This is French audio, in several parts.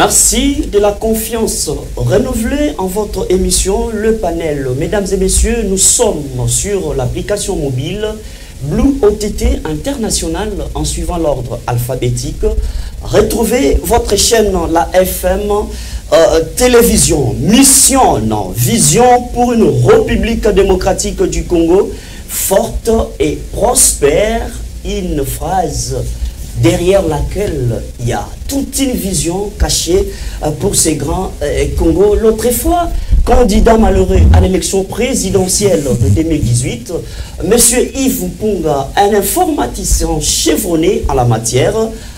Merci de la confiance renouvelée en votre émission Le Panel. Mesdames et messieurs, nous sommes sur l'application mobile Blue OTT International en suivant l'ordre alphabétique. Retrouvez votre chaîne, la FM Télévision, Mission, non, Vision pour une République démocratique du Congo, forte et prospère. Une phrase derrière laquelle il y a toute une vision cachée pour ces grands Congo. L'autre fois, candidat malheureux à l'élection présidentielle de 2018, M. Yves Mpunga, un informaticien chevronné en la matière,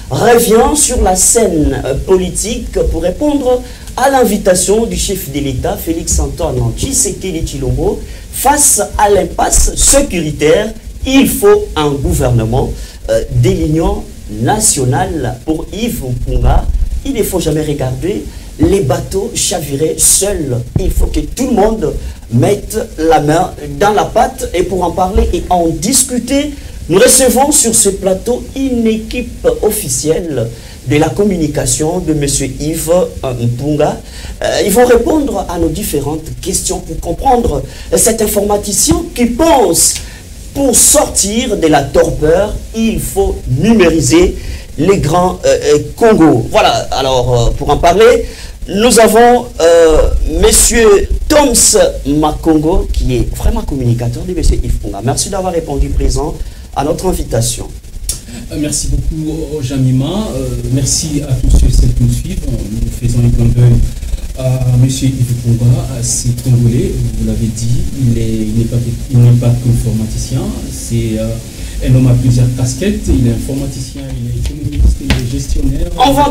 revient sur la scène politique pour répondre à l'invitation du chef de l'État, Félix-Antoine Tshisekedi Tshilombo. Face à l'impasse sécuritaire, il faut un gouvernement de l'Union nationale. Pour Yves Mpunga, il ne faut jamais regarder les bateaux chavirer seuls. Il faut que tout le monde mette la main dans la pâte. Et pour en parler et en discuter, nous recevons sur ce plateau une équipe officielle de la communication de M. Yves Mpunga. Ils vont répondre à nos différentes questions pour comprendre cet informaticien qui pense pour sortir de la torpeur, il faut numériser les grands Congo. Voilà, alors pour en parler, nous avons M. Toms Makongo, qui est vraiment communicateur de M. Yves Mpunga. Merci d'avoir répondu présent à notre invitation. Merci beaucoup, Jamima. Merci à tous ceux qui nous suivent. Nous faisons un clin d'œil à M. Yves Mpunga, c'est congolais, vous l'avez dit. Il n'est pas qu'informaticien, c'est un homme à plusieurs casquettes. Il est informaticien, il est économiste, il est gestionnaire. On va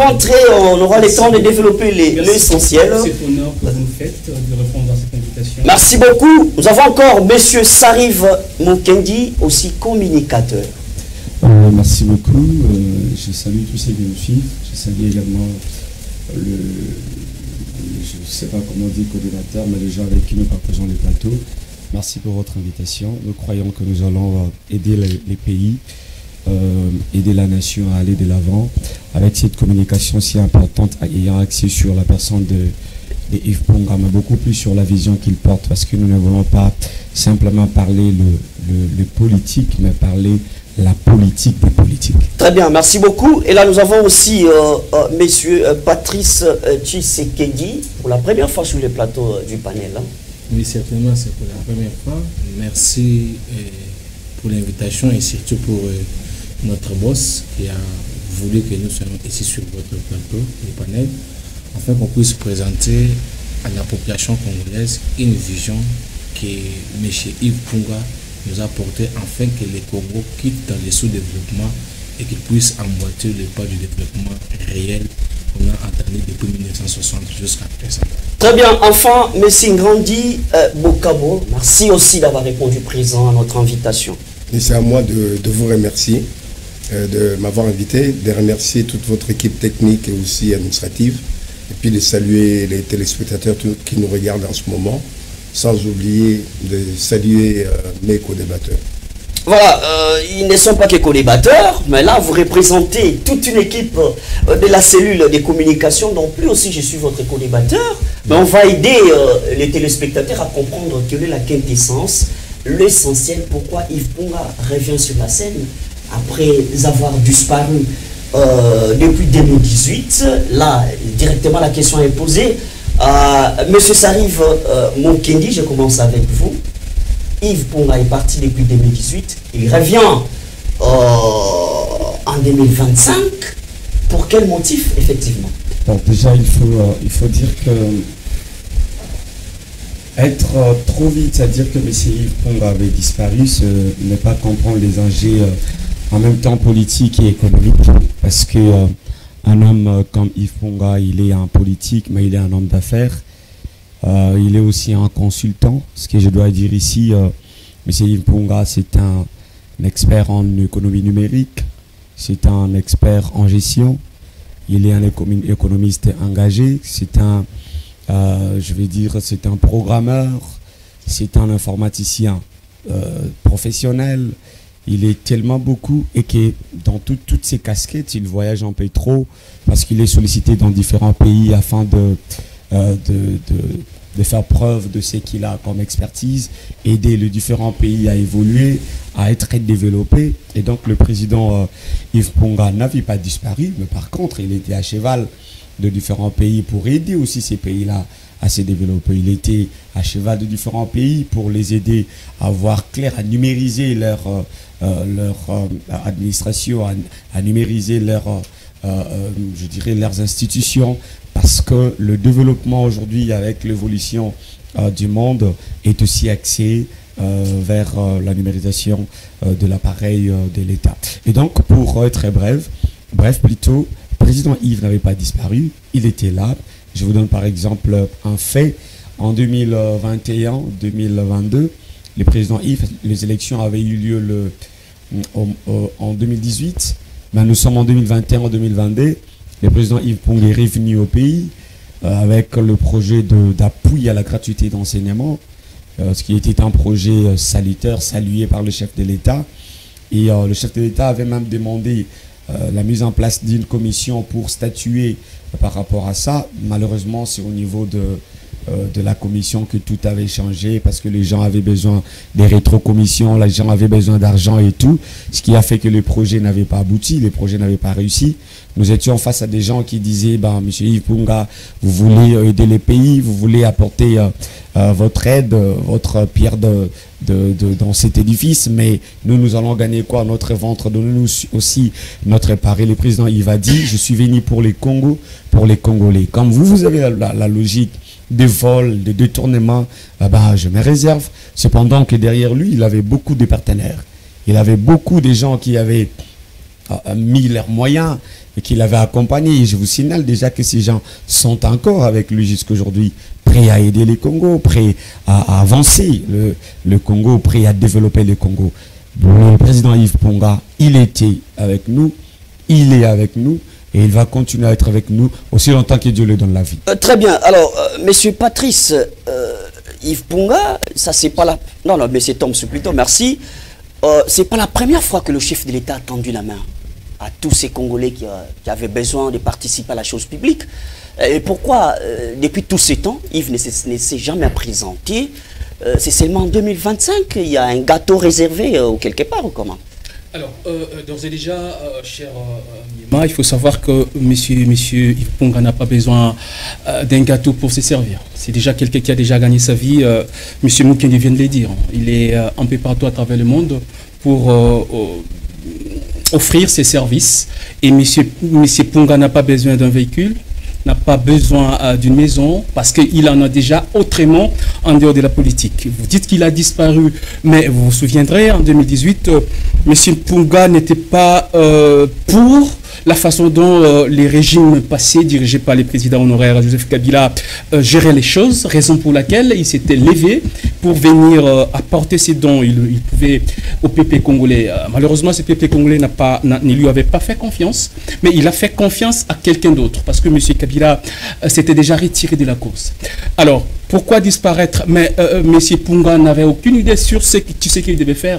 entrer, on aura le temps de développer l'essentiel. C'est honneur que vous nous faites de répondre à cette invitation. Merci beaucoup. Nous avons encore M. Sarive Mukendi, aussi communicateur. Merci beaucoup. Je salue tous ceux qui nous suivent. Je salue également je ne sais pas comment dire coordinateur, mais les gens avec qui nous partageons les plateaux. Merci pour votre invitation. Nous croyons que nous allons aider les pays, aider la nation à aller de l'avant avec cette communication si importante, ayant accès sur la personne de Yves Mpunga, mais beaucoup plus sur la vision qu'il porte, parce que nous ne voulons pas simplement parler le politique, mais parler la politique des politiques. Très bien, merci beaucoup. Et là, nous avons aussi monsieur Patrice Tshisekedi, pour la première fois sur le plateau du panel. Hein. Oui, certainement, c'est pour la première fois. Merci pour l'invitation et surtout pour notre boss qui a voulu que nous soyons ici sur votre plateau, le panel, afin qu'on puisse présenter à la population congolaise une vision que M. Yves Mpunga nous a porté afin que les Congo quittent dans le sous-développement et qu'ils puissent emboîter le pas du développement réel qu'on a entamé depuis 1960 jusqu'à présent. Très bien, enfin, M. Ngrandi Bokabo, merci aussi d'avoir répondu présent à notre invitation. Et c'est à moi de vous remercier, de m'avoir invité, de remercier toute votre équipe technique et aussi administrative, et puis de saluer les téléspectateurs qui nous regardent en ce moment, sans oublier de saluer mes co-débatteurs. Voilà, ils ne sont pas que co-débatteurs, mais là, vous représentez toute une équipe de la cellule des communications, donc plus aussi je suis votre co-débatteur, mais on va aider les téléspectateurs à comprendre quelle est la quintessence, l'essentiel, pourquoi Yves Mpunga revient sur la scène après avoir disparu depuis 2018. Là, directement, la question est posée. Monsieur Sarive Mukendi, je commence avec vous. Yves Mpunga est parti depuis 2018. Il revient en 2025. Pour quel motif, effectivement? Bon, déjà, il faut dire que être trop vite, c'est-à-dire que M. Yves Mpunga avait disparu, ce n'est pas comprendre les enjeux en même temps politiques et économiques. Parce que un homme comme Yves Mpunga, il est un politique, mais il est un homme d'affaires. Il est aussi un consultant. Ce que je dois dire ici, M. Yves Mpunga, c'est un expert en économie numérique, c'est un expert en gestion, il est un économiste engagé, c'est un, je vais dire, c'est un programmeur, c'est un informaticien professionnel, il est tellement beaucoup et que dans toutes ses casquettes, il voyage un peu trop parce qu'il est sollicité dans différents pays afin de faire preuve de ce qu'il a comme expertise, aider les différents pays à évoluer, à être développés. Et donc le président Yves Ponga n'avait pas disparu, mais par contre, il était à cheval de différents pays pour aider aussi ces pays-là à se développer. Il était à cheval de différents pays pour les aider à voir clair, à numériser leur administration, à numériser je dirais leurs institutions, parce que le développement aujourd'hui avec l'évolution du monde est aussi axé vers la numérisation de l'appareil de l'État. Et donc, pour être très bref plutôt, le président Yves n'avait pas disparu, il était là. Je vous donne par exemple un fait. En 2021-2022, le président Yves, les élections avaient eu lieu en 2018. Ben, nous sommes en 2021-2022. Le président Yves Ponga est revenu au pays avec le projet d'appui à la gratuité d'enseignement, ce qui était un projet salutaire, salué par le chef de l'État. Et le chef de l'État avait même demandé la mise en place d'une commission pour statuer par rapport à ça. Malheureusement, c'est au niveau de la commission que tout avait changé parce que les gens avaient besoin des rétrocommissions, les gens avaient besoin d'argent et tout, ce qui a fait que les projets n'avaient pas abouti, les projets n'avaient pas réussi. Nous étions face à des gens qui disaient, monsieur Yves Ponga, vous voulez aider les pays, vous voulez apporter votre aide, votre pierre dans cet édifice, mais nous allons gagner quoi? Notre ventre, donnez-nous aussi notre part. Et le président Yves a dit, je suis venu pour les Congos, pour les Congolais. Comme vous avez la logique de vol, de détournement, je me réserve. Cependant que derrière lui, il avait beaucoup de partenaires. Il avait beaucoup de gens qui avaient mis leurs moyens et qui l'avaient accompagné. Et je vous signale déjà que ces gens sont encore avec lui jusqu'aujourd'hui, prêts à aider les Congos, prêts à avancer le Congo, prêts à développer le Congo. Le président Yves Ponga, il était avec nous, il est avec nous, et il va continuer à être avec nous aussi longtemps que Dieu lui donne la vie. Très bien. Alors, monsieur Patrice, Yves Ponga, ça c'est pas la... Non, monsieur Tom, plutôt, merci. C'est pas la première fois que le chef de l'État a tendu la main à tous ces Congolais qui avaient besoin de participer à la chose publique. Et pourquoi, depuis tous ces temps, Yves ne s'est jamais présenté? C'est seulement en 2025 qu'il y a un gâteau réservé ou quelque part, ou comment? Alors, d'ores et déjà, cher Mima, il faut savoir que monsieur Yves Ponga n'a pas besoin d'un gâteau pour se servir. C'est déjà quelqu'un qui a déjà gagné sa vie. Monsieur Moukende vient de le dire. Il est un peu partout à travers le monde pour offrir ses services. Et monsieur Ponga n'a pas besoin d'un véhicule, n'a pas besoin d'une maison, parce qu'il en a déjà autrement en dehors de la politique. Vous dites qu'il a disparu, mais vous vous souviendrez, en 2018, M. Ponga n'était pas pour la façon dont les régimes passés, dirigés par les présidents honoraires Joseph Kabila, géraient les choses, raison pour laquelle il s'était levé pour venir apporter ses dons. Il pouvait au peuple congolais. Malheureusement, ce peuple congolais ne lui avait pas fait confiance, mais il a fait confiance à quelqu'un d'autre, parce que M. Kabila s'était déjà retiré de la course. Alors, pourquoi disparaître? Mais M. Ponga n'avait aucune idée sur ce qu'il devait faire.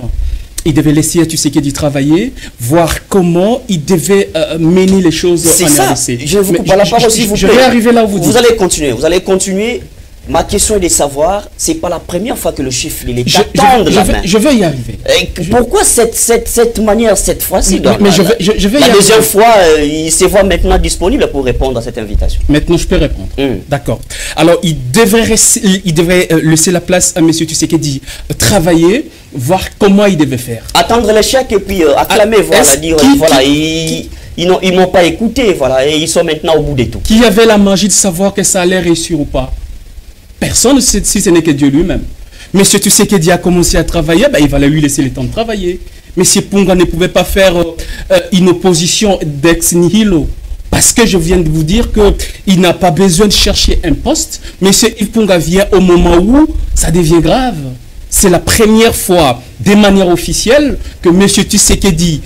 Il devait laisser Tshisekedi travailler, voir comment il devait mener les choses en RDC. C'est ça, je vous coupe la parole s'il vous plaît. Je vais arriver là où vous allez continuer. Ma question est de savoir, c'est pas la première fois que le chef de l'État tend la main. Je vais y arriver. Pourquoi cette manière, cette fois-ci? Mais je vais y arriver. La deuxième fois, il se voit maintenant disponible pour répondre à cette invitation. Maintenant, je peux répondre. D'accord. Alors, il devrait laisser la place à M. Tshisekedi travailler, voir comment il devait faire. Attendre l'échec et puis acclamer, voilà, dire, voilà, ils n'ont pas écouté, voilà, et ils sont maintenant au bout de tout. Qui avait la magie de savoir que ça allait réussir ou pas? Personne, si ce n'est que Dieu lui-même. Mais si tu sais que Dieu a commencé à travailler, il fallait lui laisser le temps de travailler. Mais si Ponga ne pouvait pas faire une opposition d'ex nihilo, parce que je viens de vous dire qu'il n'a pas besoin de chercher un poste, mais si Yves Ponga vient au moment où ça devient grave. C'est la première fois, de manière officielle, que M. Tshisekedi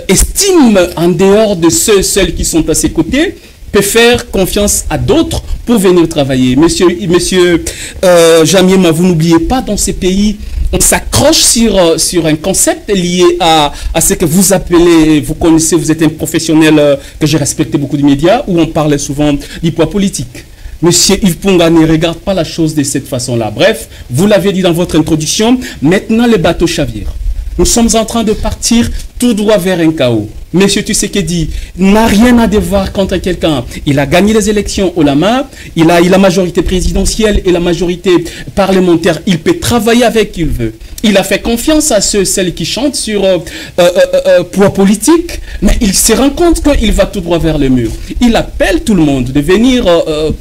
estime, en dehors de celles qui sont à ses côtés, peut faire confiance à d'autres pour venir travailler. Monsieur Jamiema, vous n'oubliez pas, dans ces pays, on s'accroche sur un concept lié à ce que vous appelez, vous connaissez, vous êtes un professionnel que j'ai respecté beaucoup de médias, où on parle souvent du poids politique. Monsieur Yves Punga ne regarde pas la chose de cette façon-là. Bref, vous l'avez dit dans votre introduction, maintenant le bateau chavire. Nous sommes en train de partir tout droit vers un chaos. Monsieur Tshisekedi n'a rien à devoir contre quelqu'un. Il a gagné les élections au Lama, il a la majorité présidentielle et la majorité parlementaire. Il peut travailler avec qui il veut. Il a fait confiance à celles qui chantent sur poids politique, mais il se rend compte qu'il va tout droit vers le mur. Il appelle tout le monde de venir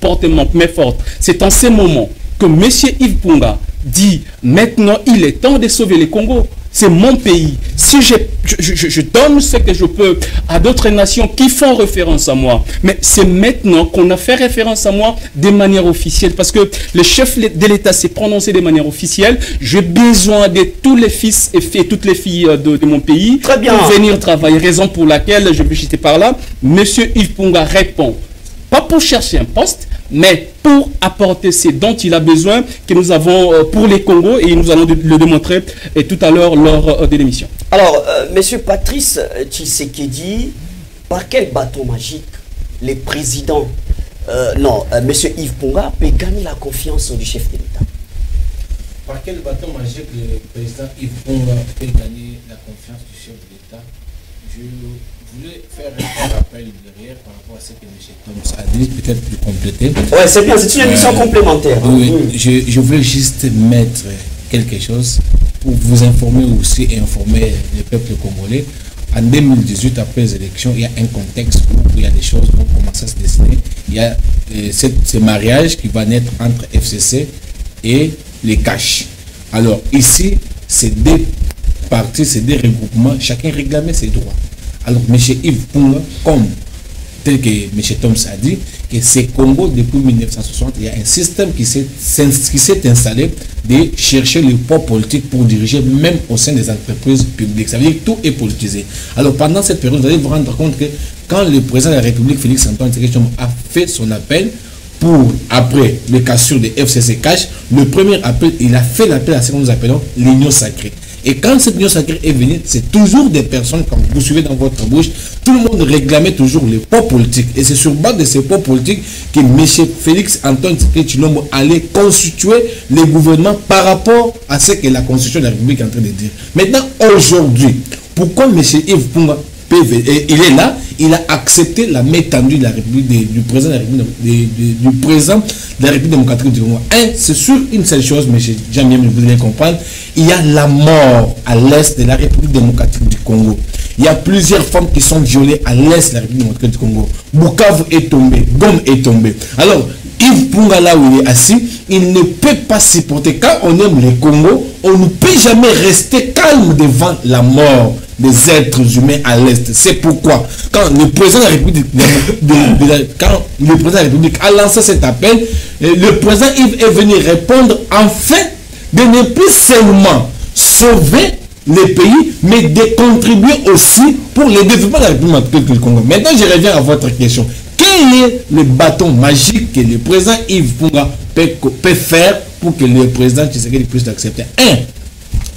porter main forte. C'est en ces moments que monsieur Yves Punga dit maintenant il est temps de sauver le Congo. C'est mon pays. Si je donne ce que je peux à d'autres nations qui font référence à moi, mais c'est maintenant qu'on a fait référence à moi de manière officielle, parce que le chef de l'État s'est prononcé de manière officielle. J'ai besoin de tous les fils et toutes les filles de mon pays pour venir travailler. Raison pour laquelle, je vais jeter par là, monsieur Yves Punga répond, pas pour chercher un poste, mais pour apporter ce dont il a besoin, que nous avons pour les Congos, et nous allons le démontrer tout à l'heure lors de l'émission. Alors, monsieur Patrice Tshisekedi, par quel bâton magique les présidents, monsieur Yves Punga peut gagner la confiance du chef de l'État? Par quel bâton magique le président Yves Punga peut gagner la confiance du chef de l'État? Je voulais faire un rappel derrière par rapport à ce que M. Thomas a dit, peut-être plus compléter. Oui, c'est bien, c'est une émission complémentaire. Oui, je voulais juste mettre quelque chose pour vous informer aussi et informer le peuple congolais. En 2018, après les élections, il y a un contexte où il y a des choses qui vont commencer à se dessiner. Il y a ce mariage qui va naître entre FCC et les CACH. Alors ici, c'est deux partis, c'est des regroupements, chacun réclamait ses droits. Alors, M. Yves Punga, comme tel que M. Thomas a dit, que c'est Congo depuis 1960, il y a un système qui s'est installé de chercher le poids politique pour diriger même au sein des entreprises publiques. Ça veut dire que tout est politisé. Alors, pendant cette période, vous allez vous rendre compte que quand le président de la République, Félix Antoine Tshisekedi, a fait son appel pour, après les cassures de FCC Cash, le premier appel, il a fait l'appel à ce que nous appelons l'union sacrée. Et quand cette union sacrée est venue, c'est toujours des personnes, comme vous suivez dans votre bouche, tout le monde réclamait toujours les poids politiques. Et c'est sur base de ces poids politiques que M. Félix Antoine Tshisekedi allait constituer le gouvernement par rapport à ce que la Constitution de la République est en train de dire. Maintenant, aujourd'hui, pourquoi M. Yves Punga il est là, il a accepté la main tendue de la République, du président de la République, du président de la République démocratique du Congo. C'est sûr une seule chose, M. Jamie, vous devez comprendre, il y a la mort à l'est de la République démocratique du Congo. Il y a plusieurs femmes qui sont violées à l'est de la République démocratique du Congo. Bukavu est tombé, Gom est tombé. Alors, Yves Punga, là où il est assis, il ne peut pas supporter. Quand on aime le Congo, on ne peut jamais rester calme devant la mort des êtres humains à l'Est. C'est pourquoi, quand le président de la République, a lancé cet appel, le président Yves est venu répondre enfin de ne plus seulement sauver les pays, mais de contribuer aussi pour le développement de la République du Congo. Maintenant, je reviens à votre question. Quel est le bâton magique que le président Yves Punga peut faire pour que le président Tshisekedi puisse l'accepter?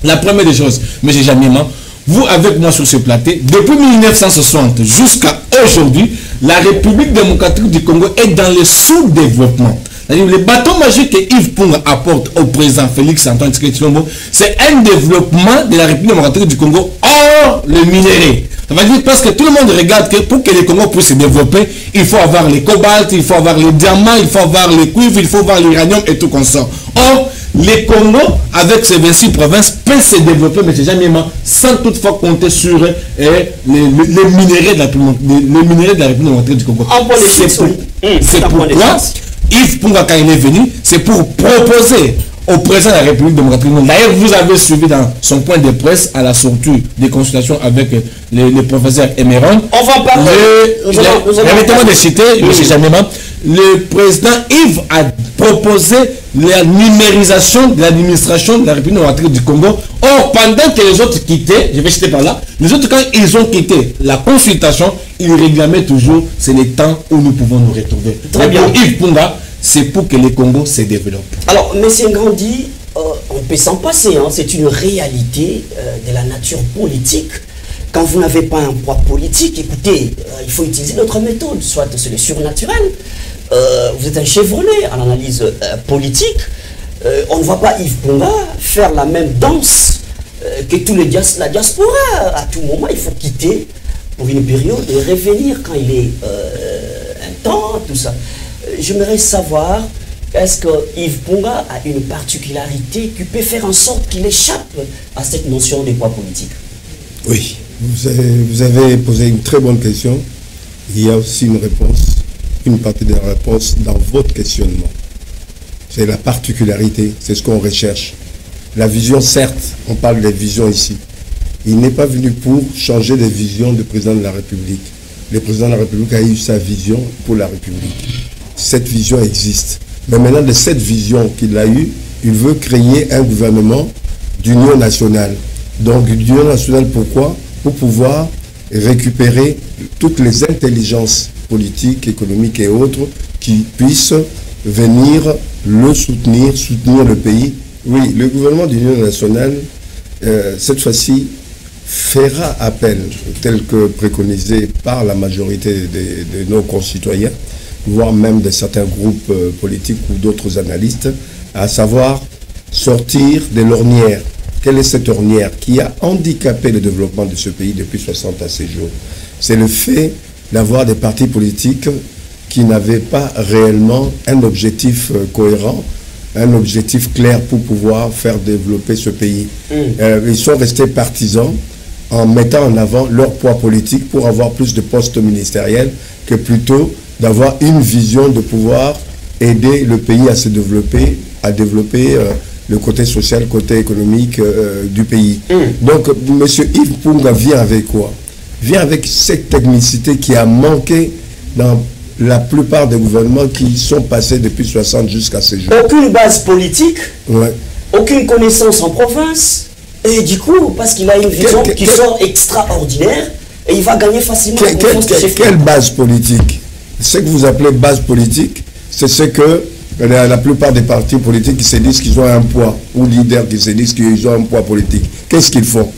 La première des choses, M. Jamima, vous avec moi sur ce plateau, depuis 1960 jusqu'à aujourd'hui, la République démocratique du Congo est dans le sous-développement. Le bâton magique que Yves Punga apporte au président Félix Antoine Tshisekedi, c'est un développement de la République démocratique du Congo hors le minerai. Ça veut dire parce que tout le monde regarde que pour que le Congo puisse se développer, il faut avoir les cobalt, il faut avoir les diamants, il faut avoir les cuivres, il faut avoir l'uranium et tout consort. Or, le Congo, avec ses 26 provinces, peut se développer, mais jamais sans toutefois compter sur les minéraux de la République démocratique du Congo. C'est pourquoi Yves Punga, quand il est venu, c'est pour proposer au président de la République démocratique. D'ailleurs, vous avez suivi dans son point de presse à la sortie des consultations avec le professeur Emeron. On va parler. Permettez-moi de citer, le président Yves a proposé la numérisation de l'administration de la République démocratique du Congo. Or, pendant que les autres quittaient, je vais citer par là, les autres, quand ils ont quitté la consultation, ils réclamaient toujours, c'est le temps où nous pouvons nous retrouver. Très bien. Yves Punga, c'est pour que le Congo se développe. Alors, M. Ngandi, on on peut s'en passer, hein. C'est une réalité de la nature politique. Quand vous n'avez pas un poids politique, écoutez, il faut utiliser d'autres méthodes, soit c'est le surnaturel. Vous êtes un chevronné à l'analyse politique. On ne voit pas Yves Ponga faire la même danse que tous les la diaspora. À tout moment, il faut quitter pour une période et revenir quand il est un temps, tout ça. J'aimerais savoir, est-ce que Yves Ponga a une particularité qui peut faire en sorte qu'il échappe à cette notion des poids politiques? Oui, vous avez posé une très bonne question. Il y a aussi une réponse, une partie de la réponse dans votre questionnement. C'est la particularité, c'est ce qu'on recherche. La vision, certes, on parle des visions ici. Il n'est pas venu pour changer les visions du président de la République. Le président de la République a eu sa vision pour la République. Cette vision existe. Mais maintenant, de cette vision qu'il a eue, il veut créer un gouvernement d'union nationale. Donc, d'union nationale, pourquoi? Pour pouvoir récupérer toutes les intelligences politiques, économiques et autres qui puissent venir le soutenir, soutenir le pays. Oui, le gouvernement d'union nationale, cette fois-ci, fera appel, tel que préconisé par la majorité de nos concitoyens, voire même de certains groupes politiques ou d'autres analystes, à savoir sortir de l'ornière. Quelle est cette ornière qui a handicapé le développement de ce pays depuis 60 à ces jours? C'est le fait d'avoir des partis politiques qui n'avaient pas réellement un objectif cohérent, un objectif clair pour pouvoir faire développer ce pays. Ils sont restés partisans en mettant en avant leur poids politique pour avoir plus de postes ministériels que plutôt d'avoir une vision de pouvoir aider le pays à se développer, le côté social, le côté économique du pays. Donc, M. Yves Ponga vient avec quoi? Vient avec cette technicité qui a manqué dans la plupart des gouvernements qui sont passés depuis 60 jusqu'à ce jour. Aucune base politique, ouais. Aucune connaissance en province, et du coup, parce qu'il a une vision qui sort extraordinaire, et il va gagner facilement la confiance de chef. Quelle base politique? Ce que vous appelez base politique, c'est ce que la plupart des partis politiques qui se disent qu'ils ont un poids, ou leaders qui se disent qu'ils ont un poids politique. Qu'est-ce qu'ils font?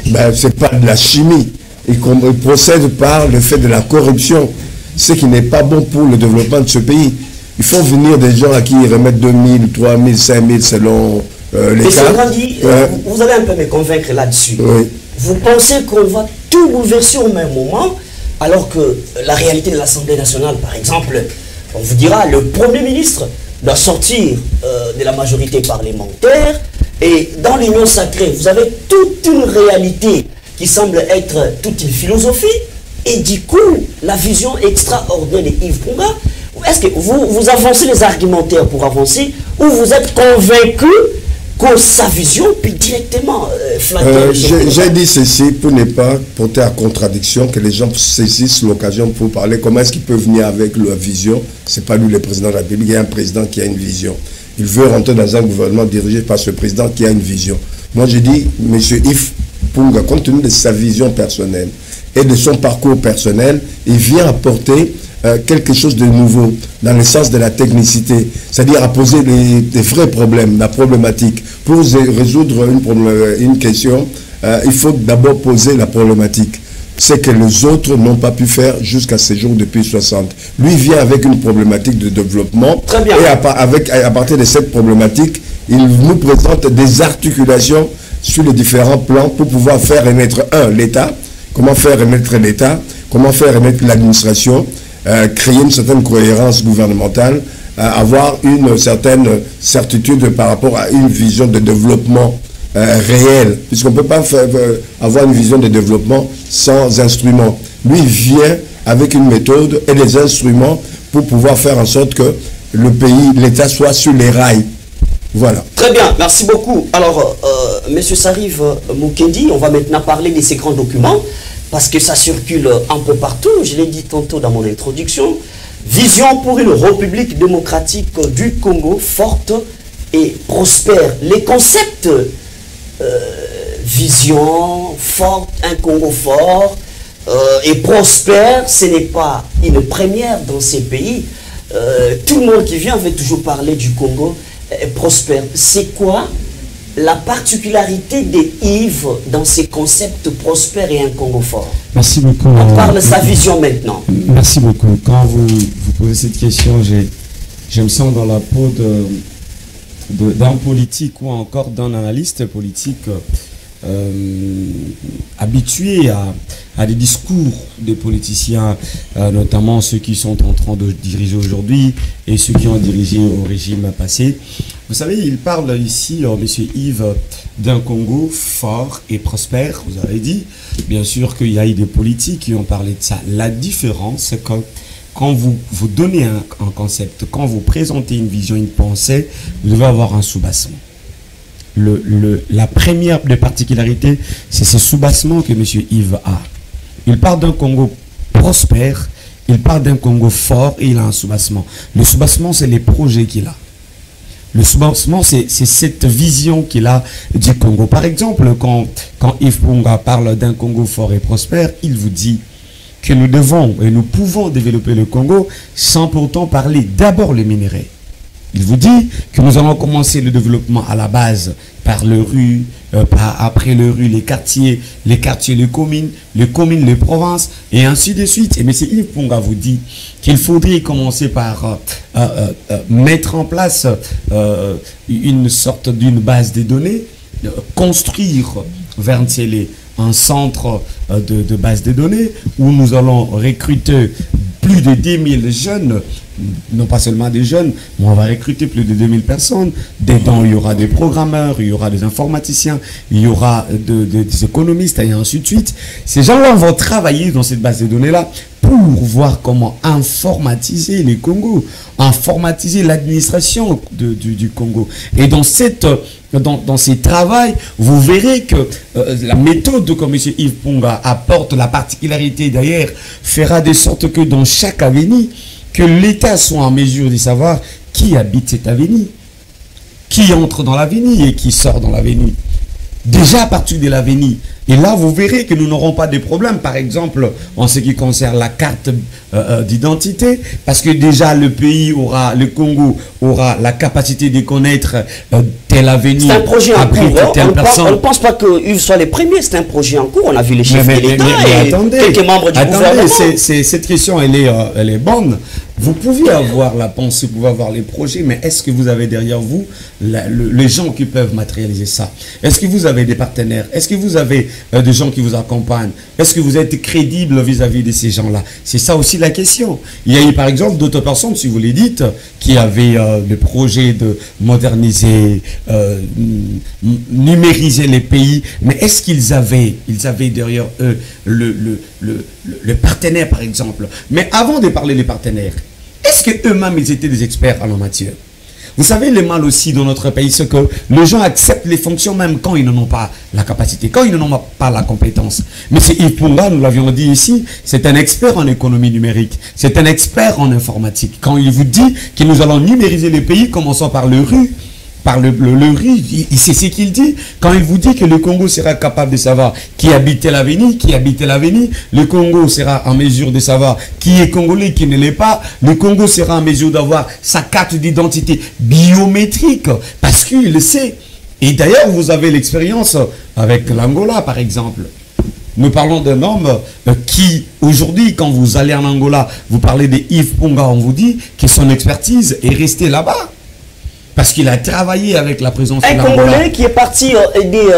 Ben, c'est pas de la chimie. Ils procèdent par le fait de la corruption, ce qui n'est pas bon pour le développement de ce pays. Il faut venir des gens à qui ils remettent 2000, 3000, 5000 selon les cas. Vous allez un peu me convaincre là-dessus. Oui. Vous pensez qu'on va tout bouleverser au même moment, alors que la réalité de l'Assemblée nationale, par exemple, on vous dira, le Premier ministre doit sortir de la majorité parlementaire, et dans l'union sacrée, vous avez toute une réalité qui semble être toute une philosophie, et du coup, la vision extraordinaire de Yves Ponga, est-ce que vous avancez les argumentaires pour avancer, ou vous êtes convaincu que sa vision peut directement flanquer? J'ai dit ceci pour ne pas porter à contradiction, que les gens saisissent l'occasion pour parler. Comment est-ce qu'il peut venir avec leur vision? C'est pas lui le président de la République, il y a un président qui a une vision. Il veut rentrer dans un gouvernement dirigé par ce président qui a une vision. Moi, j'ai dit, M. Yves Ponga, compte tenu de sa vision personnelle et de son parcours personnel, il vient apporter quelque chose de nouveau dans le sens de la technicité, c'est-à-dire à poser des vrais problèmes, la problématique. Pour résoudre une question, il faut d'abord poser la problématique. C'est que les autres n'ont pas pu faire jusqu'à ce jour depuis 60. Lui vient avec une problématique de développement. Très bien. Et à partir de cette problématique, il nous présente des articulations sur les différents plans pour pouvoir faire émettre, l'État. Comment faire émettre l'État? Comment faire émettre l'administration? Créer une certaine cohérence gouvernementale, avoir une certaine certitude par rapport à une vision de développement réel, puisqu'on ne peut pas avoir une vision de développement sans instruments. Lui vient avec une méthode et des instruments pour pouvoir faire en sorte que le pays, l'État soit sur les rails. Voilà. Très bien, merci beaucoup. Alors, M. Sarif Mukendi, on va maintenant parler de ces grands documents, parce que ça circule un peu partout, je l'ai dit tantôt dans mon introduction. Vision pour une République démocratique du Congo forte et prospère. Les concepts vision forte, un Congo fort et prospère, ce n'est pas une première dans ces pays. Tout le monde qui vient veut toujours parler du Congo prospère. C'est quoi la particularité des Yves dans ses concepts prospères et un Congo fort? Merci beaucoup. On parle de sa vision maintenant. Merci beaucoup. Quand vous posez cette question, je me sens dans la peau d'un politique ou encore d'un analyste politique habitué à des discours des politiciens, notamment ceux qui sont en train de diriger aujourd'hui et ceux qui ont dirigé au régime passé. Vous savez, il parle ici, M. Yves, d'un Congo fort et prospère, vous avez dit. Bien sûr qu'il y a eu des politiques qui ont parlé de ça. La différence, c'est que quand vous donnez un concept, quand vous présentez une vision, une pensée, vous devez avoir un soubassement. La première des particularités, c'est ce soubassement que M. Yves a. Il parle d'un Congo prospère, il parle d'un Congo fort et il a un soubassement. Le soubassement, c'est les projets qu'il a. Le soubassement, c'est cette vision qu'il a du Congo. Par exemple, quand Yves Punga parle d'un Congo fort et prospère, il vous dit que nous devons et nous pouvons développer le Congo sans pourtant parler d'abord les minéraux. Il vous dit que nous allons commencer le développement à la base par le rue, après le rue, les quartiers, les communes, les provinces, et ainsi de suite. Et M. Yves Punga vous dit qu'il faudrait commencer par mettre en place une sorte d'une base de données, construire vers un centre de base de données où nous allons recruter plus de 10 000 jeunes, non pas seulement des jeunes, mais on va recruter plus de 2000 personnes. Dedans, il y aura des programmeurs, il y aura des informaticiens, il y aura des économistes, et ainsi de suite. Ces gens-là vont travailler dans cette base de données-là pour voir comment informatiser les Congos, informatiser l'administration du Congo. Et dans ces travaux, vous verrez que la méthode que M. Yves Punga apporte, la particularité d'ailleurs, fera de sorte que dans chaque avenue, que l'État soit en mesure de savoir qui habite cette avenue, qui entre dans l'avenue et qui sort dans l'avenue. Déjà à partir de l'avenue. Et là, vous verrez que nous n'aurons pas de problème, par exemple, en ce qui concerne la carte d'identité, parce que déjà le Congo aura la capacité de connaître telle avenue. C'est un projet en cours. On ne pense pas qu'ils soient les premiers, c'est un projet en cours. On a vu les chefs de l'État et quelques membres du gouvernement. Cette question, elle est bonne. Vous pouvez avoir la pensée, vous pouvez avoir les projets, mais est-ce que vous avez derrière vous les gens qui peuvent matérialiser ça? Est-ce que vous avez des partenaires? Est-ce que vous avez des gens qui vous accompagnent? Est-ce que vous êtes crédible vis-à-vis de ces gens-là? C'est ça aussi la question. Il y a eu par exemple d'autres personnes, si vous les dites, qui avaient le projet de moderniser, numériser les pays, mais est-ce qu'ils avaient derrière eux le partenaire par exemple? Mais avant de parler des partenaires, est-ce qu'eux-mêmes ils étaient des experts en la matière? Vous savez, le mal aussi dans notre pays, c'est que les gens acceptent les fonctions même quand ils n'en ont pas la capacité, quand ils n'en ont pas la compétence. Mais c'est Yves Punga, nous l'avions dit ici, c'est un expert en économie numérique, c'est un expert en informatique. Quand il vous dit que nous allons numériser les pays, commençant par le rue, c'est ce qu'il dit. Quand il vous dit que le Congo sera capable de savoir qui habitait l'avenue, le Congo sera en mesure de savoir qui est congolais, qui ne l'est pas, le Congo sera en mesure d'avoir sa carte d'identité biométrique, parce qu'il le sait. Et d'ailleurs, vous avez l'expérience avec l'Angola, par exemple. Nous parlons d'un homme qui, aujourd'hui, quand vous allez en Angola, vous parlez de Yves Punga, on vous dit que son expertise est restée là-bas. Parce qu'il a travaillé avec la présence de l'Angola. Un Congolais qui est parti aider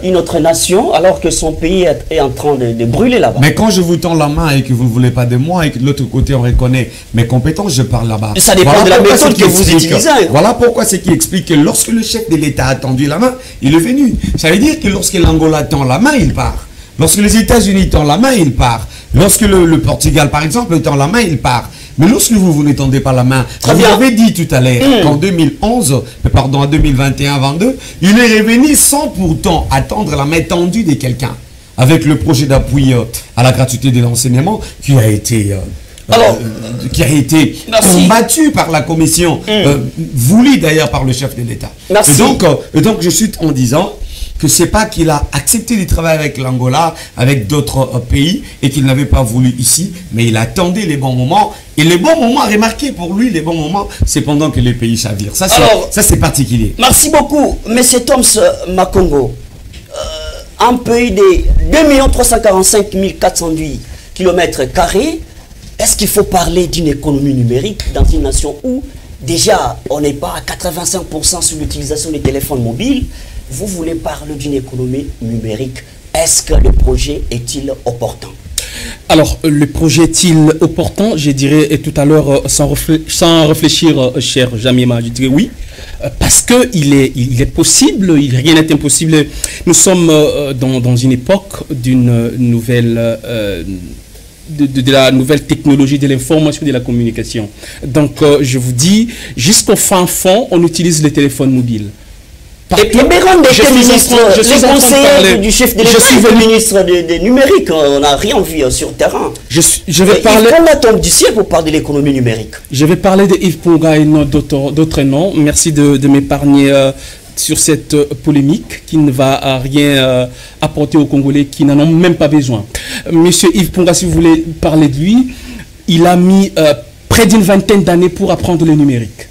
une autre nation alors que son pays est en train de brûler là-bas. Mais quand je vous tends la main et que vous ne voulez pas de moi et que de l'autre côté on reconnaît mes compétences, je parle là-bas. Ça dépend de la méthode que vous utilisez. Voilà pourquoi c'est qui explique que lorsque le chef de l'État a tendu la main, il est venu. Ça veut dire que lorsque l'Angola tend la main, il part. Lorsque les États-Unis tendent la main, il part. Lorsque le Portugal, par exemple, tend la main, il part. Mais lorsque vous ne tendez pas la main, vous avez dit tout à l'heure qu'en 2011, en 2021-22, il est revenu sans pourtant attendre la main tendue de quelqu'un, avec le projet d'appui à la gratuité de l'enseignement qui a été combattu par la commission, voulu d'ailleurs par le chef de l'État. Et donc je suis en disant que c'est pas qu'il a accepté de travailler avec l'Angola, avec d'autres pays, et qu'il n'avait pas voulu ici, mais il attendait les bons moments. Et les bons moments, remarquez pour lui, les bons moments, c'est pendant que les pays chavirent. Ça, c'est particulier. Merci beaucoup, M. Thoms Makongo. Un pays de 2 345 408 km², est-ce qu'il faut parler d'une économie numérique dans une nation où déjà on n'est pas à 85% sur l'utilisation des téléphones mobiles? Vous voulez parler d'une économie numérique. Est-ce que le projet est-il opportun? Alors, le projet est-il opportun? Je dirais tout à l'heure, sans réfléchir, cher Jamima, je dirais oui. Parce qu'il est possible, rien n'est impossible. Nous sommes dans une époque d'une nouvelle... De la nouvelle technologie de l'information et de la communication. Donc, je vous dis, jusqu'au fin fond, on utilise les téléphones mobiles. Et Béran était ministre, les conseillers du chef de l'État, le ministre du numérique, on n'a rien vu sur le terrain. Je vais parler... Yves Ponga tombe du ciel pour parler de l'économie numérique. Je vais parler de Yves Ponga et non d'autres noms. Merci de m'épargner sur cette polémique qui ne va rien apporter aux Congolais qui n'en ont même pas besoin. Monsieur Yves Ponga, si vous voulez parler de lui, il a mis près d'une vingtaine d'années pour apprendre le numérique.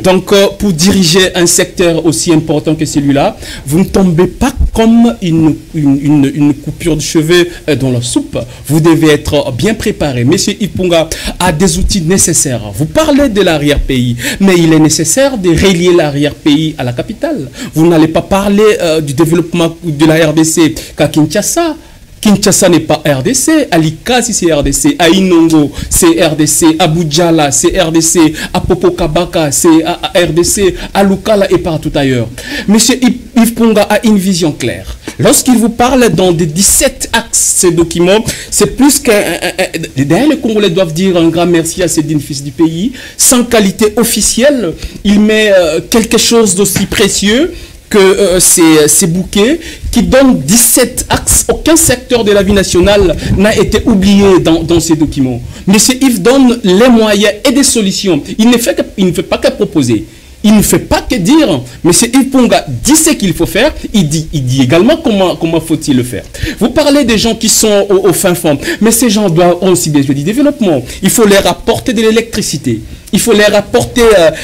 Donc, pour diriger un secteur aussi important que celui-là, vous ne tombez pas comme une coupure de cheveux dans la soupe. Vous devez être bien préparé. Monsieur Yves Ponga a des outils nécessaires. Vous parlez de l'arrière-pays, mais il est nécessaire de relier l'arrière-pays à la capitale. Vous n'allez pas parler du développement de la RDC qu'à Kinshasa. Kinshasa n'est pas RDC, à Likasi c'est RDC, à Inongo c'est RDC, à Boudjala c'est RDC, à Popokabaka c'est RDC, à Lukala et partout ailleurs. Monsieur Yves Ponga a une vision claire. Lorsqu'il vous parle dans des 17 axes, ces documents, c'est plus qu'un... D'ailleurs, les Congolais doivent dire un grand merci à ces dignes fils du pays. Sans qualité officielle, il met quelque chose d'aussi précieux que ces bouquets qui donnent 17 axes. Aucun secteur de la vie nationale n'a été oublié dans ces documents. Mais Yves donne les moyens et des solutions. Il ne fait pas que proposer. Il ne fait pas que dire. Mais Yves Ponga dit ce qu'il faut faire. Il dit également comment faut-il le faire. Vous parlez des gens qui sont au fin fond. Mais ces gens doivent aussi besoin du développement. Il faut leur apporter de l'électricité. Il faut leur apporter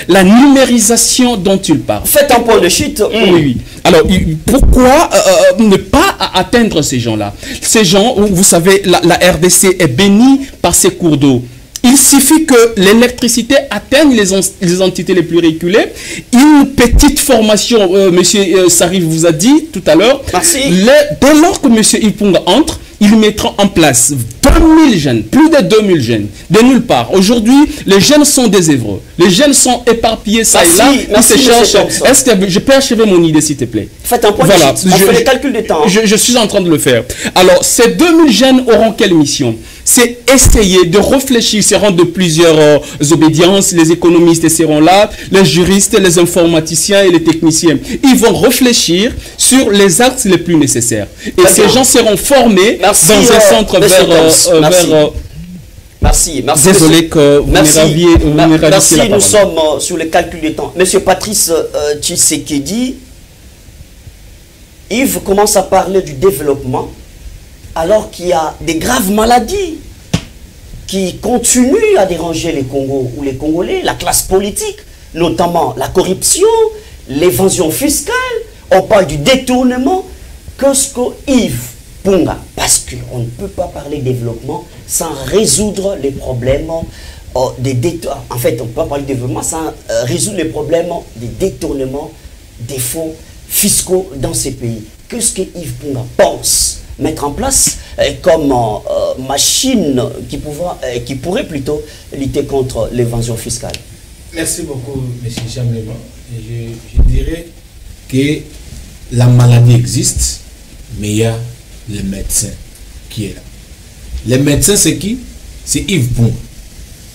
la numérisation dont il parle. Faites un point de chute. Oui. Alors, pourquoi ne pas atteindre ces gens-là? Ces gens, vous savez, la RDC est bénie par ses cours d'eau. Il suffit que l'électricité atteigne les entités les plus reculées. Une petite formation, monsieur Sarif vous a dit tout à l'heure. Merci. Dès lors que monsieur Yves Ponga entre, ils mettront en place 2000 jeunes, plus de 2000 jeunes, de nulle part. Aujourd'hui, les jeunes sont désœuvreux. Les jeunes sont éparpillés, ça et là. Ils se cherchent. Est-ce que je peux achever mon idée, s'il te plaît? Faites un point de chute. On fait le calcul de temps. Je suis en train de le faire. Alors, ces 2000 jeunes auront quelle mission? C'est essayer de réfléchir, ils seront de plusieurs obédiences, les économistes seront là, les juristes, les informaticiens et les techniciens. Ils vont réfléchir sur les axes les plus nécessaires. Et ces gens seront formés dans un centre Merci. Désolé que vous m'ayez Merci, nous sommes sur le calcul du temps. Monsieur Patrice Tshisekedi, Yves commence à parler du développement alors qu'il y a des graves maladies qui continuent à déranger les Congos ou les Congolais, la classe politique, notamment la corruption, l'évasion fiscale, on parle du détournement. Qu'est-ce que Yves Ponga, parce qu'on ne peut pas parler de développement sans résoudre les problèmes des détournements. En fait, on ne peut pas parler de développement sans résoudre les problèmes des détournements des fonds fiscaux dans ces pays. Qu'est-ce que Yves Ponga pense mettre en place comme machine qui pourrait plutôt lutter contre l'évasion fiscale? Merci beaucoup, M. Jamima. Je dirais que la maladie existe, mais il y a le médecin qui est là. Le médecin, c'est qui? C'est Yves Ponga.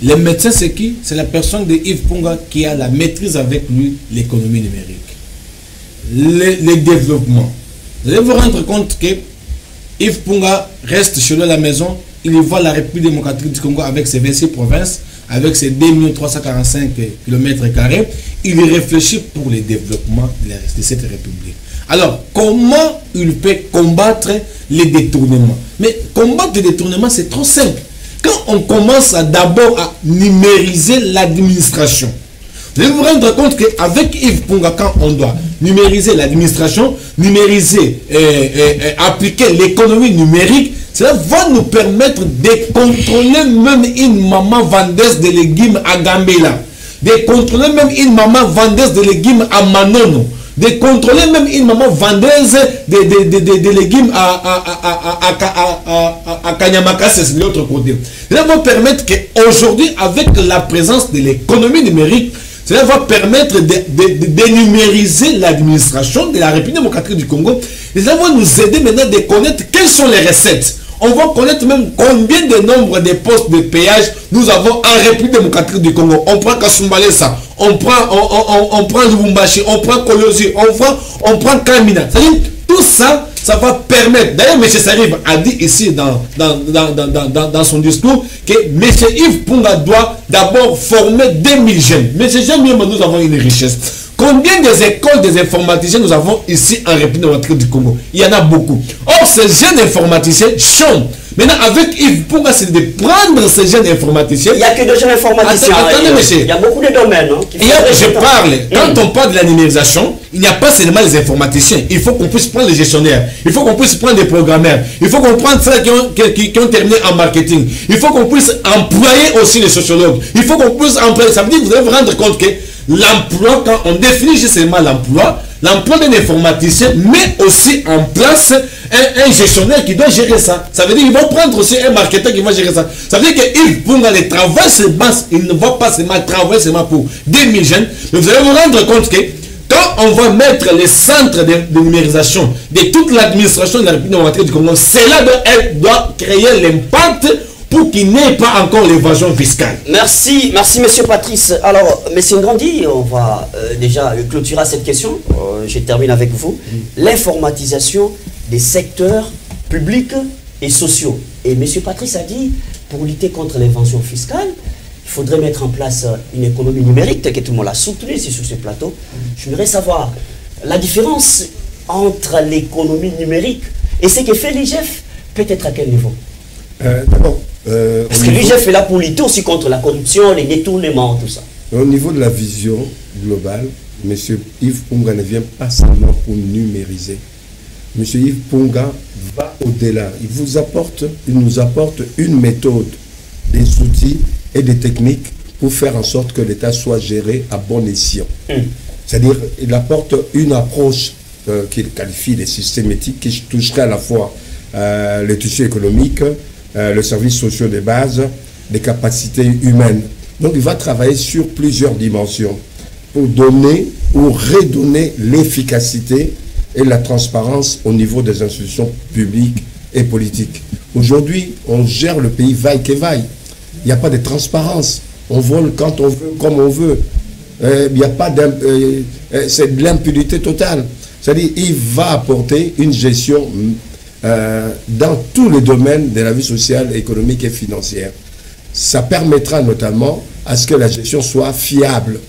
Le médecin, c'est qui? C'est la personne de Yves Ponga qui a la maîtrise avec lui l'économie numérique. Le développement. Vous allez vous rendre compte que Yves Ponga reste chez lui à la maison, il voit la République démocratique du Congo avec ses 26 provinces, avec ses 2 345 km², il réfléchit pour le développement de cette République. Alors, comment il peut combattre les détournements? Mais combattre les détournements, c'est trop simple. Quand on commence d'abord à numériser l'administration, vous allez vous rendre compte qu'avec Yves Punga, quand on doit numériser l'administration, numériser, appliquer l'économie numérique, cela va nous permettre de contrôler même une maman vendeuse de légumes à Gambela, de contrôler même une maman vendeuse de légumes à Manono, de contrôler même une maman vendeuse de légumes à Kanyamaka, c'est de l'autre côté. Cela va permettre qu'aujourd'hui, avec la présence de l'économie numérique, cela va permettre de numériser l'administration de la République démocratique du Congo. Et ça va nous aider maintenant de connaître quelles sont les recettes. On va connaître même combien de nombre de postes de péage nous avons en République démocratique du Congo. On prend Kasumbalesa, on prend Lubumbashi, on prend Kolosi, on prend Kamina. C'est-à-dire, tout ça, ça va permettre. D'ailleurs, M. Sarib a dit ici dans son discours que M. Yves Punga doit d'abord former 2000 jeunes. Mais ces jeunes, nous avons une richesse. Combien des écoles des informaticiens nous avons ici en République démocratique du Congo? Il y en a beaucoup. Or, ces jeunes informaticiens chantent. Maintenant, avec Yves Punga, c'est de prendre ces jeunes informaticiens. Il n'y a que des jeunes informaticiens. Attendez, monsieur. Il y a beaucoup de domaines. Je parle. Quand on parle de la numérisation, il n'y a pas seulement les informaticiens. Il faut qu'on puisse prendre les gestionnaires. Il faut qu'on puisse prendre des programmeurs. Il faut qu'on prenne ceux qui ont terminé en marketing. Il faut qu'on puisse employer aussi les sociologues. Il faut qu'on puisse employer. Ça veut dire que vous devez vous rendre compte que l'emploi, quand on définit justement l'emploi d'un informaticien met aussi en place un gestionnaire qui doit gérer ça. Ça veut dire qu'ils vont prendre aussi un marketeur qui va gérer ça. Ça veut dire qu'ils vont aller travailler sur base, il ne va pas seulement travailler seulement pour 2000 jeunes, mais vous allez vous rendre compte que quand on va mettre les centres de numérisation de toute l'administration de la République démocratique du Congo, cela doit créer l'impact pour qu'il n'y ait pas encore l'évasion fiscale. Merci, monsieur Patrice. Alors, monsieur Ngrandi, on va déjà clôturer cette question. Je termine avec vous. L'informatisation des secteurs publics et sociaux. Et monsieur Patrice a dit, pour lutter contre l'évasion fiscale, il faudrait mettre en place une économie numérique, telle que tout le monde l'a soutenu ici sur ce plateau. Je voudrais savoir la différence entre l'économie numérique et ce que fait l'IGF, peut-être à quel niveau? D'abord, parce que l'IGF est là pour lutter aussi contre la corruption, les détournements, tout ça. Au niveau de la vision globale, M. Yves Punga ne vient pas seulement pour numériser. M. Yves Punga va au-delà. Il nous apporte une méthode, des outils et des techniques pour faire en sorte que l'État soit géré à bon escient. C'est-à-dire, il apporte une approche qu'il qualifie de systématique qui toucherait à la fois le tissu économique, le service social de base, les capacités humaines. Donc il va travailler sur plusieurs dimensions pour donner ou redonner l'efficacité et la transparence au niveau des institutions publiques et politiques. Aujourd'hui, on gère le pays vaille que vaille. Il n'y a pas de transparence. On vole quand on veut, comme on veut. Il n'y a pas c'est de l'impunité totale. C'est-à-dire qu'il va apporter une gestion dans tous les domaines de la vie sociale, économique et financière. Ça permettra notamment à ce que la gestion soit fiable.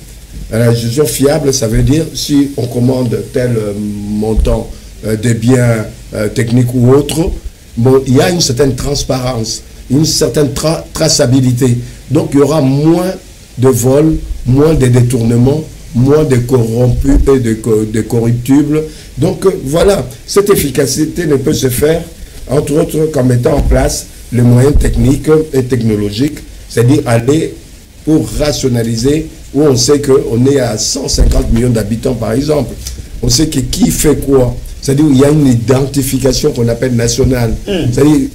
La gestion fiable, ça veut dire si on commande tel montant de biens techniques ou autres, bon, il y a une certaine transparence, une certaine traçabilité. Donc il y aura moins de vols, moins de détournements, moins de corrompus et de corruptibles. Donc voilà, cette efficacité ne peut se faire, entre autres, qu'en mettant en place les moyens techniques et technologiques, c'est-à-dire aller pour rationaliser, où on sait qu'on est à 150 millions d'habitants par exemple. On sait que qui fait quoi. C'est-à-dire qu'il y a une identification qu'on appelle nationale. C'est-à-dire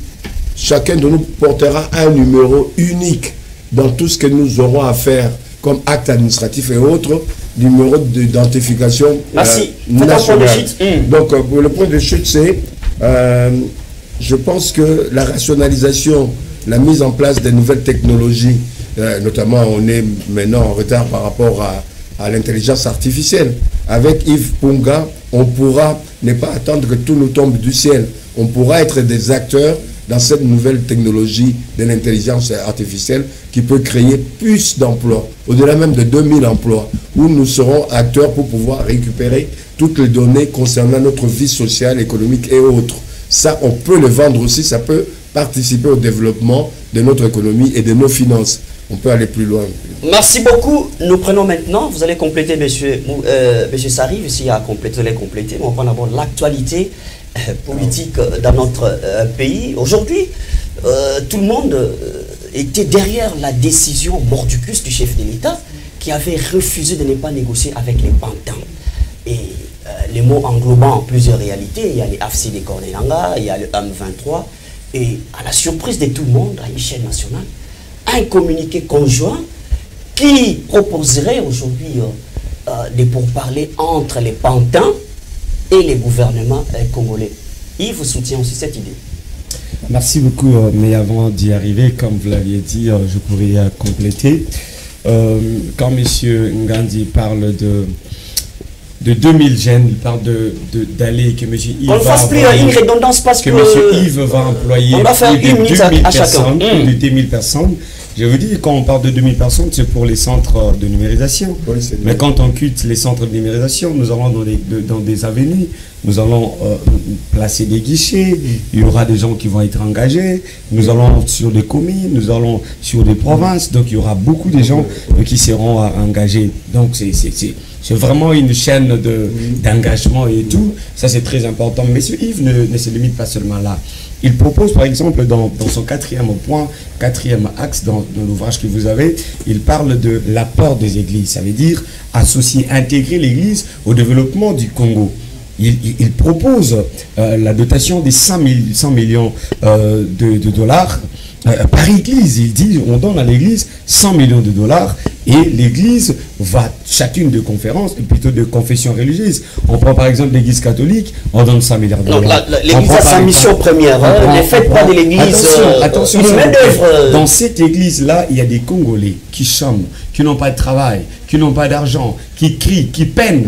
chacun de nous portera un numéro unique dans tout ce que nous aurons à faire comme actes administratifs et autres, numéro d'identification nationale. Donc, pour le point de chute, c'est, je pense que la rationalisation, la mise en place des nouvelles technologies, notamment on est maintenant en retard par rapport à l'intelligence artificielle. Avec Yves Punga, on pourra ne pas attendre que tout nous tombe du ciel. On pourra être des acteurs dans cette nouvelle technologie de l'intelligence artificielle qui peut créer plus d'emplois, au-delà même de 2000 emplois, où nous serons acteurs pour pouvoir récupérer toutes les données concernant notre vie sociale, économique et autres. Ça, on peut le vendre aussi, ça peut participer au développement de notre économie et de nos finances. On peut aller plus loin. Merci beaucoup. Nous prenons maintenant, vous allez compléter, monsieur Sarrive, ici à compléter, vous allez compléter, mais on prend d'abord l'actualité politique dans notre pays. Aujourd'hui, tout le monde était derrière la décision mordicus du chef de l'État qui avait refusé de ne pas négocier avec les pantins. Et les mots englobant plusieurs réalités, il y a les AFC de Cornelanga, il y a le M23, et à la surprise de tout le monde, à l'échelle nationale, un communiqué conjoint qui proposerait aujourd'hui des pourparlers entre les pantins et les gouvernements congolais. Yves vous soutient aussi cette idée. Merci beaucoup, mais avant d'y arriver, comme vous l'aviez dit, je pourrais compléter. Quand M. Ngandi parle de 2000 jeunes, il parle d'aller que M. Yves on ne fasse plus une redondance parce que M. Yves va employer on va faire plus une de minute 2000 à chacun. personnes, plus de 2000 personnes. Je vous dis, quand on parle de 2000 personnes, c'est pour les centres de numérisation. Oui, mais quand on quitte les centres de numérisation, nous allons dans des avenues, nous allons placer des guichets, il y aura des gens qui vont être engagés, nous allons sur des communes, nous allons sur des provinces, donc il y aura beaucoup de gens qui seront engagés. Donc c'est vraiment une chaîne d'engagement et tout, ça c'est très important. Mais M. Yves ne se limite pas seulement là. Il propose par exemple dans son quatrième point, quatrième axe dans l'ouvrage que vous avez, il parle de l'apport des églises, ça veut dire associer, intégrer l'église au développement du Congo. Il propose la dotation des 100 millions de dollars par église. Il dit on donne à l'église 100 millions de dollars et l'église va, chacune de conférences, plutôt de confessions religieuses. On prend par exemple l'église catholique, on donne 100 milliards de dollars. L'église a sa mission première. Ne faites pas de l'église attention, une main-d'œuvre. Dans cette église-là, il y a des Congolais qui chôment, qui n'ont pas de travail, qui n'ont pas d'argent, qui crient, qui peinent.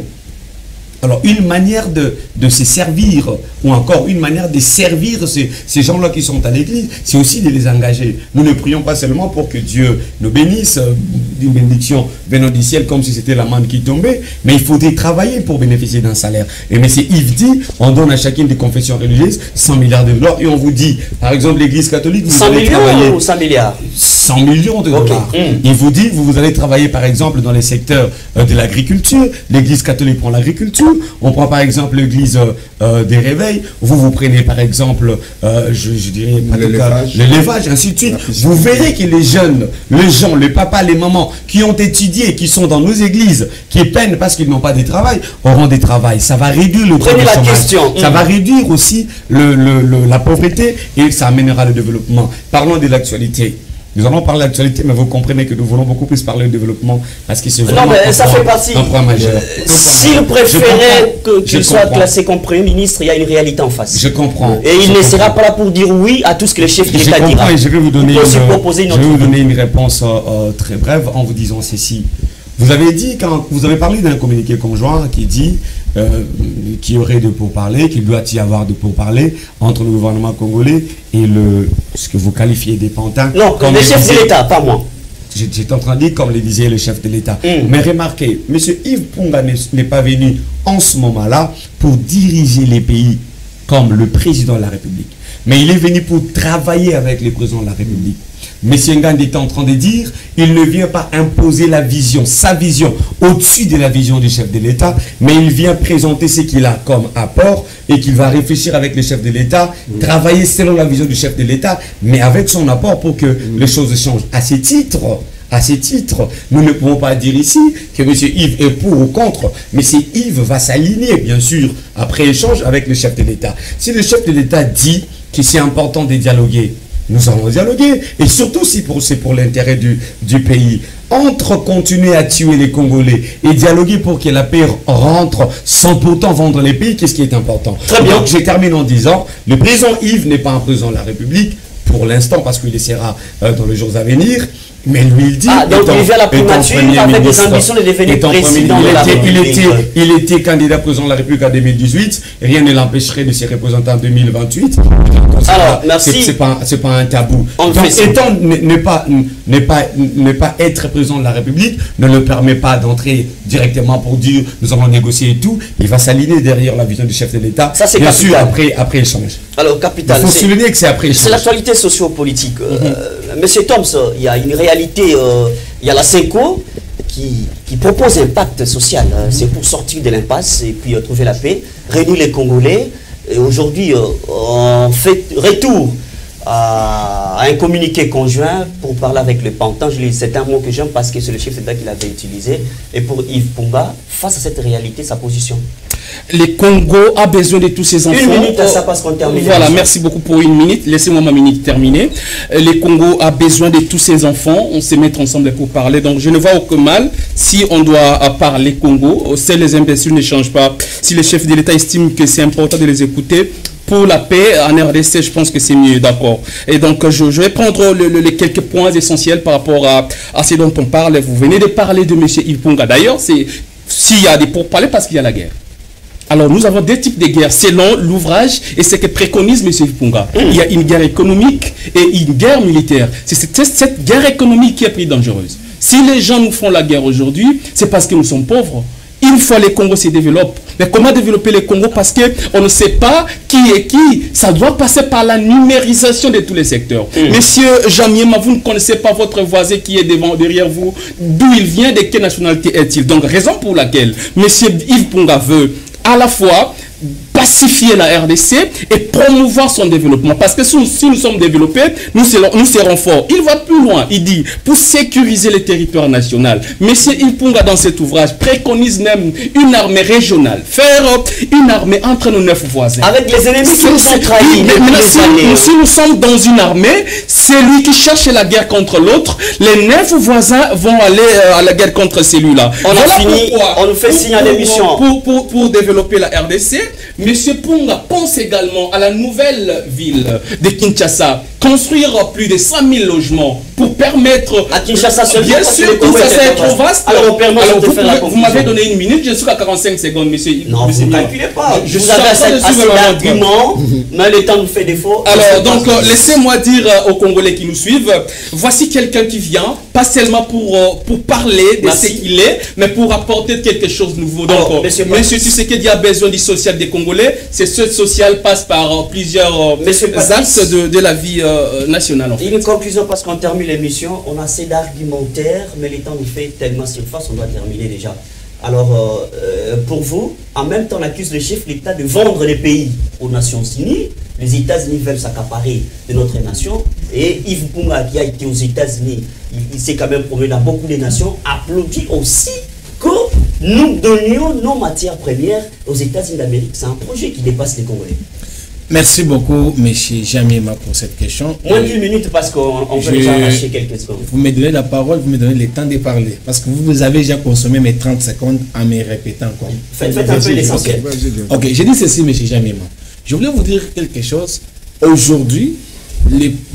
Alors, une manière de se servir, ou encore une manière de servir ces gens-là qui sont à l'église, c'est aussi de les engager. Nous ne prions pas seulement pour que Dieu nous bénisse, d'une bénédiction venant du ciel, comme si c'était la manne qui tombait, mais il faudrait travailler pour bénéficier d'un salaire. Et M. Yves dit, on donne à chacune des confessions religieuses 100 milliards de dollars, et on vous dit, par exemple, l'église catholique, vous 100 allez millions travailler... ou 100 milliards 100 millions de dollars. Il vous dit, vous allez travailler par exemple dans les secteurs de l'agriculture. L'église catholique prend l'agriculture. On prend par exemple l'église des réveils. Vous prenez par exemple, je dirais, l'élevage, ainsi de suite. Vous verrez que les jeunes, les gens, les papas, les mamans qui ont étudié, qui sont dans nos églises, qui peinent parce qu'ils n'ont pas de travail, auront des travail. Ça va réduire le taux de chômage. Ça va réduire aussi la pauvreté et ça amènera le développement. Parlons de l'actualité. Nous allons parler d'actualité, mais vous comprenez que nous voulons beaucoup plus parler de développement parce que c'est vraiment ça fait partie. Un point majeur. S'il préférait qu'il soit classé comme Premier ministre, il y a une réalité en face. Je comprends. Et il ne sera pas là pour dire oui à tout ce que le chef de l'État dira. Et je vais vous donner une réponse très brève en vous disant ceci. Vous avez dit, quand vous avez parlé d'un communiqué conjoint qui dit qu'il y aurait de pourparlers, qu'il doit y avoir de pourparlers entre le gouvernement congolais et ce que vous qualifiez des pantins. Non, comme le chef de l'État, pas moi. J'étais en train de dire comme le disait le chef de l'État. Mais remarquez, M. Yves Punga n'est pas venu en ce moment-là pour diriger les pays comme le président de la République. Mais il est venu pour travailler avec le président de la République. M. Ngandi est en train de dire, il ne vient pas imposer la vision, sa vision, au-dessus de la vision du chef de l'État, mais il vient présenter ce qu'il a comme apport et qu'il va réfléchir avec le chef de l'État, travailler selon la vision du chef de l'État, mais avec son apport pour que les choses changent. À ce titre, nous ne pouvons pas dire ici que M. Yves est pour ou contre. M. Yves va s'aligner, bien sûr, après échange avec le chef de l'État. Si le chef de l'État dit que c'est important de dialoguer, nous allons dialoguer, et surtout si c'est pour l'intérêt du pays. Entre continuer à tuer les Congolais et dialoguer pour que la paix rentre sans pourtant vendre les pays, qu'est-ce qui est important? Très bien. Donc je termine en disant, le président Yves n'est pas un président de la République, pour l'instant, parce qu'il le sera dans les jours à venir, Mais lui, il dit... Ah, donc il vient à la primature avec des ambitions de devenir président de la République. Il était candidat président de la République en 2018. Rien ne l'empêcherait de se représenter en 2028. Alors, merci. C'est pas un tabou. Donc, étant ne pas être président de la République ne le permet pas d'entrer directement pour dire nous allons négocier et tout. Il va s'aligner derrière la vision du chef de l'État. Ça, c'est bien capital. sûr après échange. Alors, capital. Il faut souligner que c'est après échange. C'est l'actualité sociopolitique. Monsieur Toms, il y a une réalité, il y a la CENCO qui propose un pacte social. C'est pour sortir de l'impasse et puis trouver la paix, réunir les Congolais. Et aujourd'hui, on fait retour à un communiqué conjoint pour parler avec le Pantin. C'est un mot que j'aime parce que c'est le chef d'État qui l'avait utilisé. Et pour Yves Punga, face à cette réalité, sa position. Le Congo a besoin de tous ses enfants. 1 minute à ça parce qu'on termine. Voilà, merci beaucoup pour 1 minute. Laissez-moi ma minute terminer. Le Congo a besoin de tous ses enfants. On se met ensemble pour parler. Donc je ne vois aucun mal si on doit parler Congo. Si les imbéciles ne changent pas, si le chef de l'État estime que c'est important de les écouter, pour la paix en RDC, je pense que c'est mieux, d'accord. Et donc, je vais prendre les quelques points essentiels par rapport à ce dont on parle. Vous venez de parler de M. Yves Punga. D'ailleurs, s'il y a des pourparlers, parce qu'il y a la guerre. Alors, nous avons deux types de guerres selon l'ouvrage et ce que préconise M. Yves Punga. Il y a une guerre économique et une guerre militaire. C'est cette guerre économique qui est plus dangereuse. Si les gens nous font la guerre aujourd'hui, c'est parce que nous sommes pauvres. Une fois les Congos se développent. Mais comment développer les Congos? Parce qu'on ne sait pas qui est qui. Ça doit passer par la numérisation de tous les secteurs. Monsieur Jamiema, vous ne connaissez pas votre voisin qui est derrière vous. D'où il vient, de quelle nationalité est-il? Donc, raison pour laquelle monsieur Yves Punga veut à la fois pacifier la RDC et promouvoir son développement. Parce que si nous sommes développés, nous serons forts. Il va plus loin. Il dit, pour sécuriser le territoire national, M. Yves Punga, dans cet ouvrage, préconise même une armée régionale. Faire une armée entre nos 9 voisins. Avec les ennemis qui nous ont trahis. Si nous sommes dans une armée, celui qui cherche la guerre contre l'autre, les 9 voisins vont aller à la guerre contre celui-là. On nous fait signe à l'émission. Pour développer la RDC, M. Punga pense également à la nouvelle ville de Kinshasa, construire plus de 100 000 logements pour permettre... À Kinshasa seulement. Bien sûr, Kinshasa est trop vaste. Alors, vous m'avez donné 1 minute, je suis à 45 secondes, monsieur. Non, vous ne calculez pas. Vous avez assez d'arguments, mais le temps nous fait défaut. Alors, donc, laissez-moi dire aux Congolais qui nous suivent, voici quelqu'un qui vient, pas seulement pour parler de ce qu'il est, mais pour apporter quelque chose de nouveau. Donc, monsieur Tshisekedi a besoin du social des Congolais. Ce social passe par plusieurs axes de la vie nationale. En fait. Une conclusion parce qu'on termine l'émission. On a assez d'argumentaires, mais le temps nous fait tellement surface, on doit terminer déjà. Alors, pour vous, en même temps, on accuse le chef de l'État de vendre les pays aux Nations Unies. Les États-Unis veulent s'accaparer de notre nation. Et Yves Punga, qui a été aux États-Unis, il s'est quand même promené dans beaucoup de nations, applaudit aussi que nous donnions nos matières premières aux États-Unis d'Amérique. C'est un projet qui dépasse les Congolais. Merci beaucoup, M. Jamiema, pour cette question. Moins d'1 minute parce qu'on peut déjà arracher quelques secondes. Vous me donnez la parole, vous me donnez le temps de parler. Parce que vous avez déjà consommé mes 30 secondes en me répétant encore. Faites un peu l'essentiel. Ok, j'ai dit ceci, M. Jamiema. Je voulais vous dire quelque chose. Aujourd'hui,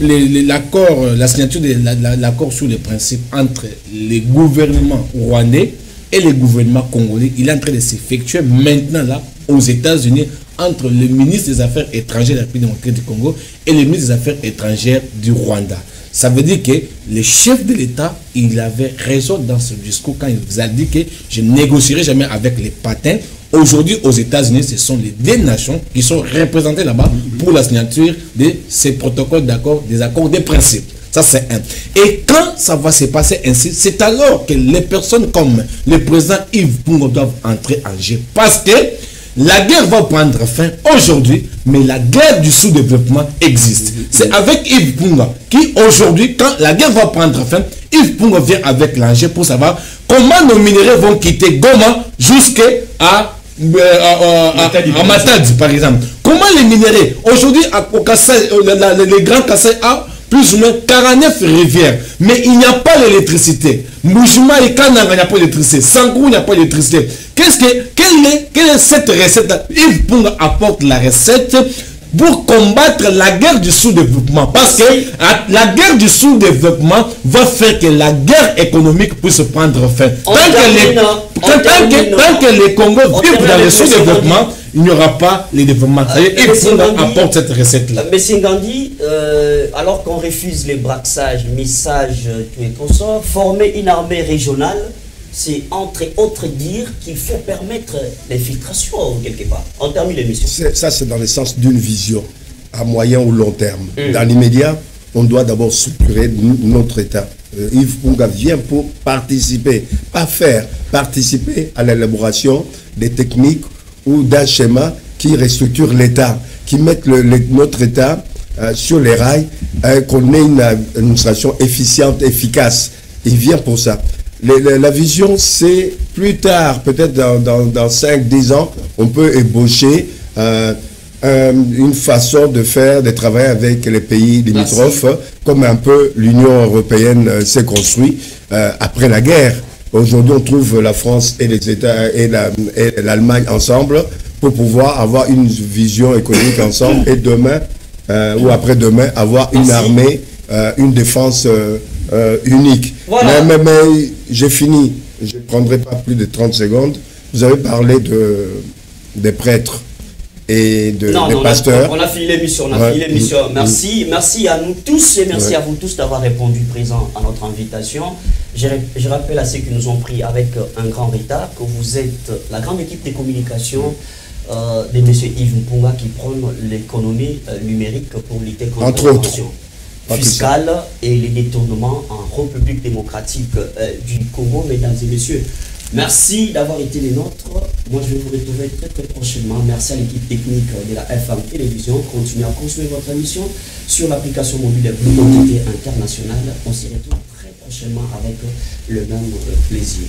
l'accord, la signature de l'accord sur les principes entre les gouvernements rwandais et les gouvernements congolais, il est en train de s'effectuer maintenant là aux États-Unis entre le ministre des Affaires étrangères de la République démocratique du Congo et le ministre des Affaires étrangères du Rwanda. Ça veut dire que le chef de l'État, il avait raison dans ce discours quand il vous a dit que je ne négocierai jamais avec les patins. Aujourd'hui, aux États-Unis, ce sont les 2 nations qui sont représentées là-bas pour la signature de ces protocoles d'accord, des accords de principe. Ça, c'est un. Et quand ça va se passer ainsi, c'est alors que les personnes comme le président Yves Punga doivent entrer en jeu. Parce que la guerre va prendre fin aujourd'hui, mais la guerre du sous-développement existe. C'est avec Yves Punga qui, aujourd'hui, quand la guerre va prendre fin, Yves Punga vient avec l'enjeu pour savoir comment nos minéraux vont quitter Goma jusqu'à Matadi, par exemple. Comment les minéraux, aujourd'hui, les grands Kassai a plus ou moins 49 rivières, mais il n'y a pas d'électricité. Moujima et Kananga, il n'y a pas d'électricité. Sangrou, il n'y a pas d'électricité. Quelle est cette recette? Yves Punga apporte la recette pour combattre la guerre du sous-développement. Parce que la guerre du sous-développement va faire que la guerre économique puisse prendre fin. Tant que les Congos vivent dans le sous-développement, il n'y aura pas les développements. Et Ifunga apporte cette recette-là. Mais Singandi, alors qu'on refuse les braquages, missages, tout et consorts, former une armée régionale, c'est entre autres dire qu'il faut permettre l'infiltration quelque part. On termine l'émission. Ça, c'est dans le sens d'une vision à moyen ou long terme. Dans l'immédiat, on doit d'abord structurer notre État. Yves Punga vient pour participer, pas faire, participer à l'élaboration des techniques ou d'un schéma qui restructure l'État, qui mette notre État sur les rails, qu'on ait une administration efficiente, efficace. Il vient pour ça. La vision, c'est plus tard, peut-être dans 5-10 ans, on peut ébaucher une façon de faire, de travailler avec les pays limitrophes, comme un peu l'Union européenne s'est construite après la guerre. Aujourd'hui, on trouve la France et les États et l'Allemagne ensemble pour pouvoir avoir une vision économique ensemble et demain ou après-demain avoir une armée, une défense unique. Voilà. Mais j'ai fini, je ne prendrai pas plus de 30 secondes. Vous avez parlé des prêtres et des pasteurs. On a fini l'émission, Merci à nous tous et merci à vous tous d'avoir répondu présent à notre invitation. Je rappelle à ceux qui nous ont pris avec un grand retard que vous êtes la grande équipe de communication de M. Yves Mpunga qui prône l'économie numérique pour lutter contre la corruption fiscale et les détournements en République démocratique du Congo, mesdames et messieurs. Merci d'avoir été les nôtres. Moi, je vais vous retrouver très très prochainement. Merci à l'équipe technique de la FM Télévision. Continuez à construire votre émission sur l'application mobile Blue OTT International. On s'y retrouve très prochainement avec le même plaisir.